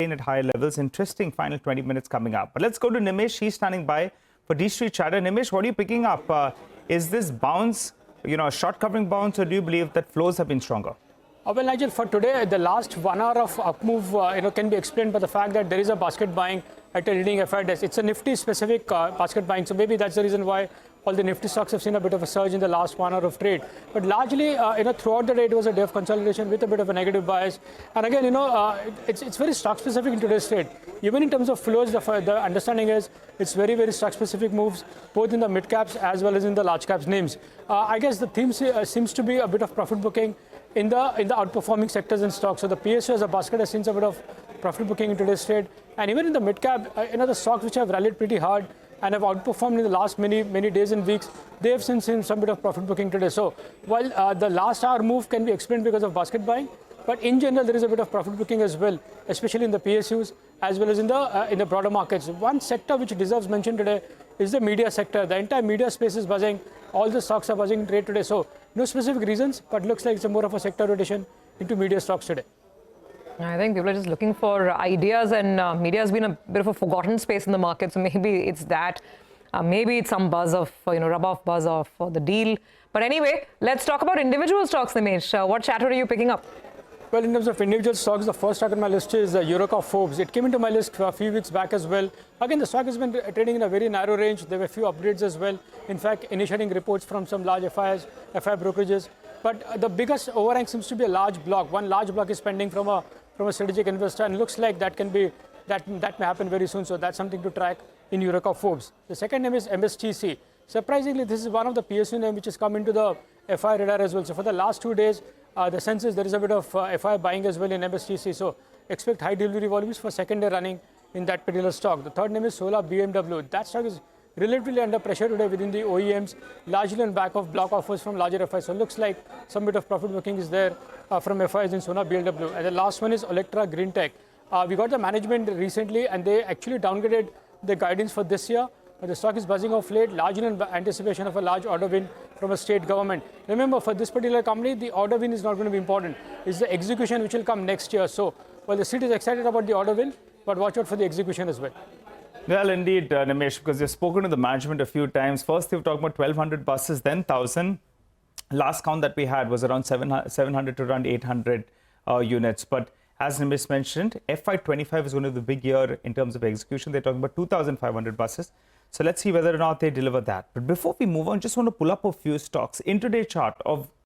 at higher levels. Interesting final 20 minutes coming up. But let's go to Nimesh. He's standing by for D Street chatter. Nimesh, what are you picking up? Is this bounce, a short covering bounce, or do you believe that flows have been stronger? Well, Nigel, for today, the last 1 hour of up move, can be explained by the fact that there is a basket buying at a leading FI desk. It's a Nifty specific basket buying, so maybe that's the reason why all the Nifty stocks have seen a bit of a surge in the last 1 hour of trade. But largely, throughout the day, it was a day of consolidation with a bit of a negative bias. And again, it's very stock specific in today's trade. Even in terms of flows, the understanding is it's very, very stock specific moves, both in the mid caps as well as in the large caps names. I guess the theme seems to be a bit of profit booking in the outperforming sectors and stocks. So the PSU as a basket has seen a bit of profit booking in today's trade. And even in the mid cap, the stocks which have rallied pretty hard and have outperformed in the last many days and weeks, they have seen some bit of profit booking today. So while the last hour move can be explained because of basket buying, but in general there is a bit of profit booking as well, especially in the PSUs as well as in the broader markets. One sector which deserves mention today is the media sector. The entire media space is buzzing. All the stocks are buzzing in trade today. So no specific reasons, but looks like it's more of a sector rotation into media stocks today. I think people are just looking for ideas, and media has been a bit of a forgotten space in the market. So maybe it's that. Maybe it's some buzz of, rub-off buzz of the deal. But anyway, let's talk about individual stocks, Nimesh. What chatter are you picking up? Well, in terms of individual stocks, the first stock on my list is Eureka Forbes. It came into my list a few weeks back as well. Again, the stock has been trading in a very narrow range. There were a few upgrades as well. In fact, initiating reports from some large FI brokerages. But the biggest overhang seems to be a large block. One large block is pending from a strategic investor, and looks like that may happen very soon. So that's something to track in Eureka Forbes. The second name is MSTC. Surprisingly, this is one of the PSU name which has come into the FI radar as well. So for the last 2 days, the sense is there is a bit of FI buying as well in MSTC. So expect high delivery volumes for second day running in that particular stock. The third name is Sona BLW. That stock is relatively under pressure today within the OEMs, largely on back of block offers from larger FIs. So looks like some bit of profit booking is there from FIs in Sona BLW. And the last one is Olectra Greentech. We got the management recently, and they actually downgraded the guidance for this year. The stock is buzzing off late, largely in anticipation of a large order win from a state government. Remember, for this particular company, the order win is not going to be important. It's the execution which will come next year. So, well, the street is excited about the order win, but watch out for the execution as well. Well, indeed, Nimesh, because you've spoken to the management a few times. First, they've talked about 1,200 buses, then 1,000. Last count that we had was around 700 to around 800 units. But as Nimesh mentioned, FY25 is going to be the big year in terms of execution. They're talking about 2,500 buses. So let's see whether or not they deliver that. But before we move on, just want to pull up a few stocks. In today's chart of